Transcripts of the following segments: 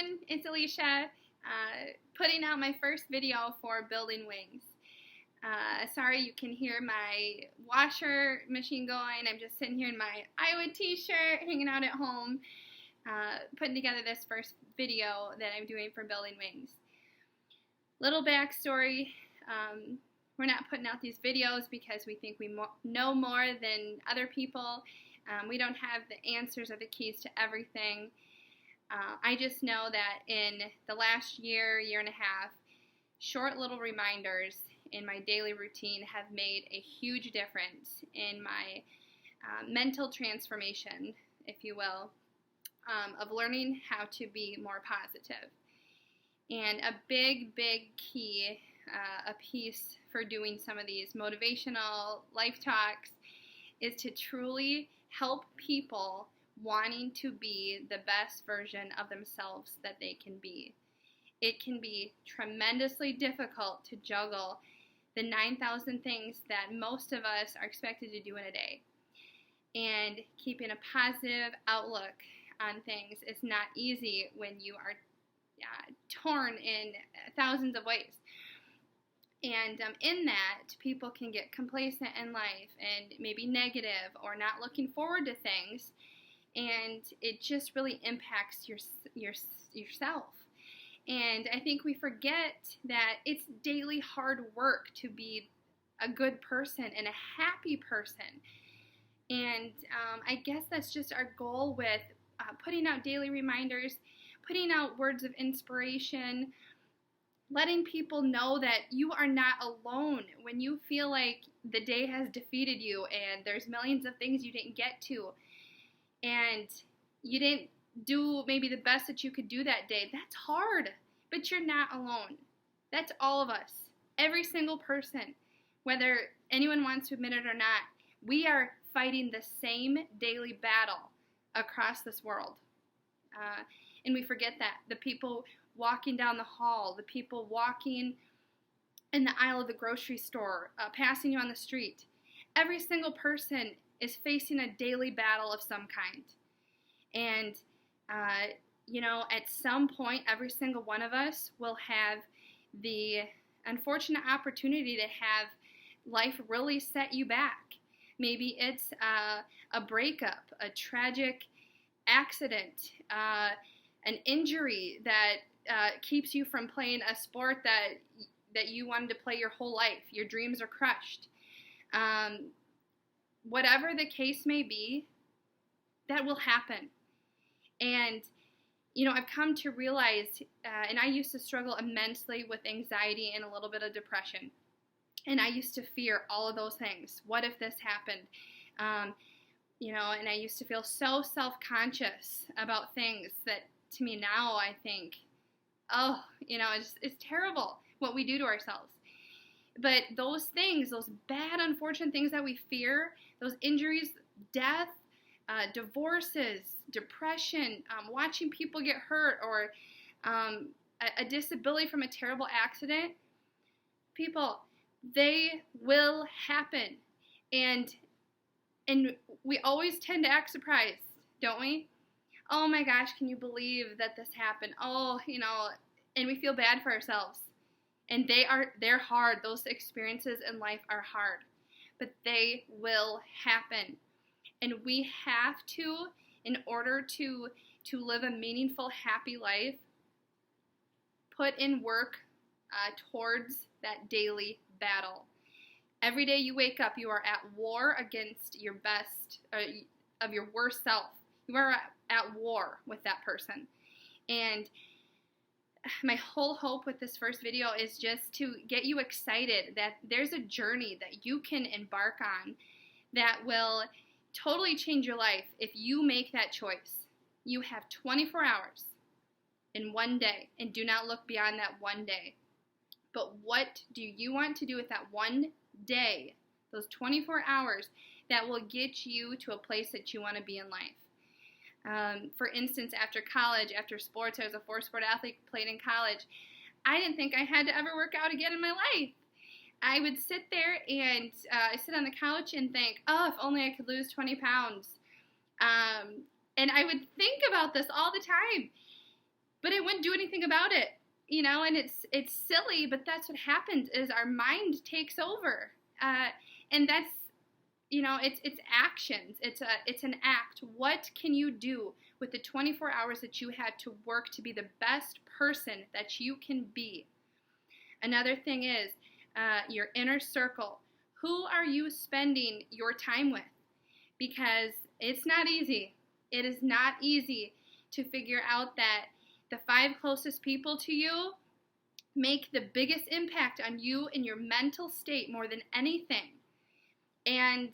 everyone, it's Alicia, putting out my first video for Building Wings. Sorry you can hear my washer machine going. I'm just sitting here in my Iowa t-shirt, hanging out at home, putting together this first video that I'm doing for Building Wings. Little backstory, we're not putting out these videos because we think we know more than other people. We don't have the answers or the keys to everything. I just know that in the last year and a half, short little reminders in my daily routine have made a huge difference in my mental transformation, if you will, of learning how to be more positive. And a big key, a piece for doing some of these motivational life talks is to truly help people wanting to be the best version of themselves that they can be. It can be tremendously difficult to juggle the 9,000 things that most of us are expected to do in a day. And keeping a positive outlook on things is not easy when you are torn in thousands of ways. And in that, people can get complacent in life and maybe negative or not looking forward to things. And it just really impacts yourself. And I think we forget that it's daily hard work to be a good person and a happy person. And I guess that's just our goal with putting out daily reminders, putting out words of inspiration, letting people know that you are not alone when you feel like the day has defeated you and there's millions of things you didn't get to. And you didn't do maybe the best that you could do that day. That's hard, but you're not alone. That's all of us. Every single person, whether anyone wants to admit it or not, we are fighting the same daily battle across this world. And we forget that. The people walking down the hall, the people walking in the aisle of the grocery store, passing you on the street. Every single person is facing a daily battle of some kind. And, at some point, every single one of us will have the unfortunate opportunity to have life really set you back. Maybe it's a breakup, a tragic accident, an injury that keeps you from playing a sport that you wanted to play your whole life. Your dreams are crushed. Whatever the case may be, that will happen. And, I've come to realize, and I used to struggle immensely with anxiety and a little bit of depression. And I used to fear all of those things. What if this happened? And I used to feel so self-conscious about things that to me now I think, it's terrible what we do to ourselves. But those things, those bad, unfortunate things that we fear, those injuries, death, divorces, depression, watching people get hurt, or a disability from a terrible accident, people, they will happen. And we always tend to act surprised, don't we? Oh my gosh, can you believe that this happened? Oh, and we feel bad for ourselves. And they're hard. Those experiences in life are hard, but they will happen. And we have to, in order to live a meaningful, happy life, put in work towards that daily battle. Every day you wake up, you are at war against your best, of your worst self. You are at war with that person. And my whole hope with this first video is just to get you excited that there's a journey that you can embark on that will totally change your life if you make that choice. You have 24 hours in one day, and do not look beyond that one day. But what do you want to do with that one day, those 24 hours, that will get you to a place that you want to be in life? For instance, after college, after sports, I was a 4-sport athlete, played in college. I didn't think I had to ever work out again in my life. I would sit there and sit on the couch and think, oh, if only I could lose 20 pounds. And I would think about this all the time. but it wouldn't do anything about it, you know. And it's silly, but that's what happens is our mind takes over, and that's, you know, it's actions. It's an act. What can you do with the 24 hours that you had to work to be the best person that you can be? Another thing is your inner circle. Who are you spending your time with? Because it's not easy. It is not easy to figure out that the 5 closest people to you make the biggest impact on you and your mental state more than anything. And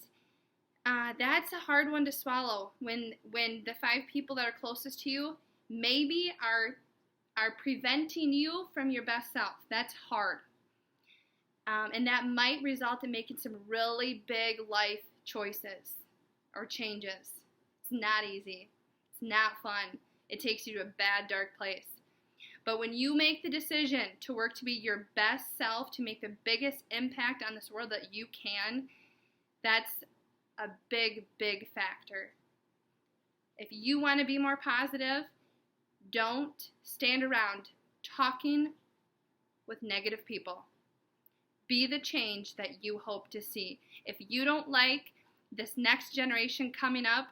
that's a hard one to swallow when the 5 people that are closest to you maybe are preventing you from your best self. That's hard. And that might result in making some really big life choices or changes. It's not easy. It's not fun. It takes you to a bad, dark place. But when you make the decision to work to be your best self, to make the biggest impact on this world that you can, that's a big, big factor. If you want to be more positive, don't stand around talking with negative people. Be the change that you hope to see. If you don't like this next generation coming up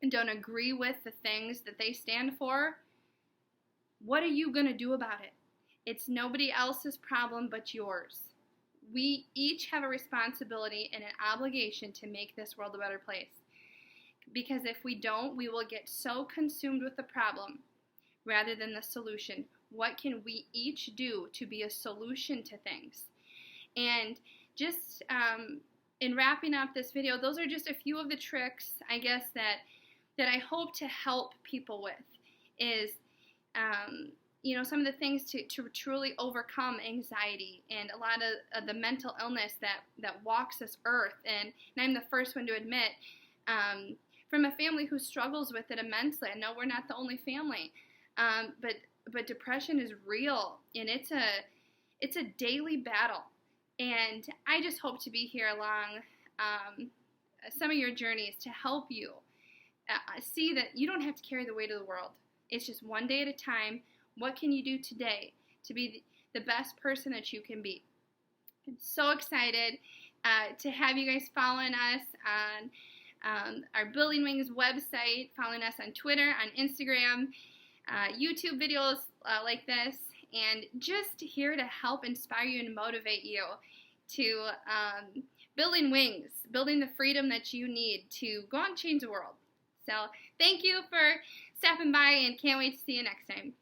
and don't agree with the things that they stand for, what are you going to do about it? It's nobody else's problem but yours. We each have a responsibility and an obligation to make this world a better place. Because if we don't, we will get so consumed with the problem rather than the solution. What can we each do to be a solution to things? And just in wrapping up this video, those are just a few of the tricks, I guess, that I hope to help people with is, you know, some of the things to truly overcome anxiety and a lot of the mental illness that walks this earth. And I'm the first one to admit, from a family who struggles with it immensely. I know we're not the only family, but depression is real, and it's a daily battle. And I just hope to be here along some of your journeys to help you see that you don't have to carry the weight of the world. It's just one day at a time. What can you do today to be the best person that you can be? I'm so excited to have you guys following us on our Building Wings website, following us on Twitter, on Instagram, YouTube videos like this, and just here to help inspire you and motivate you to building wings, building the freedom that you need to go out and change the world. So thank you for stopping by, and can't wait to see you next time.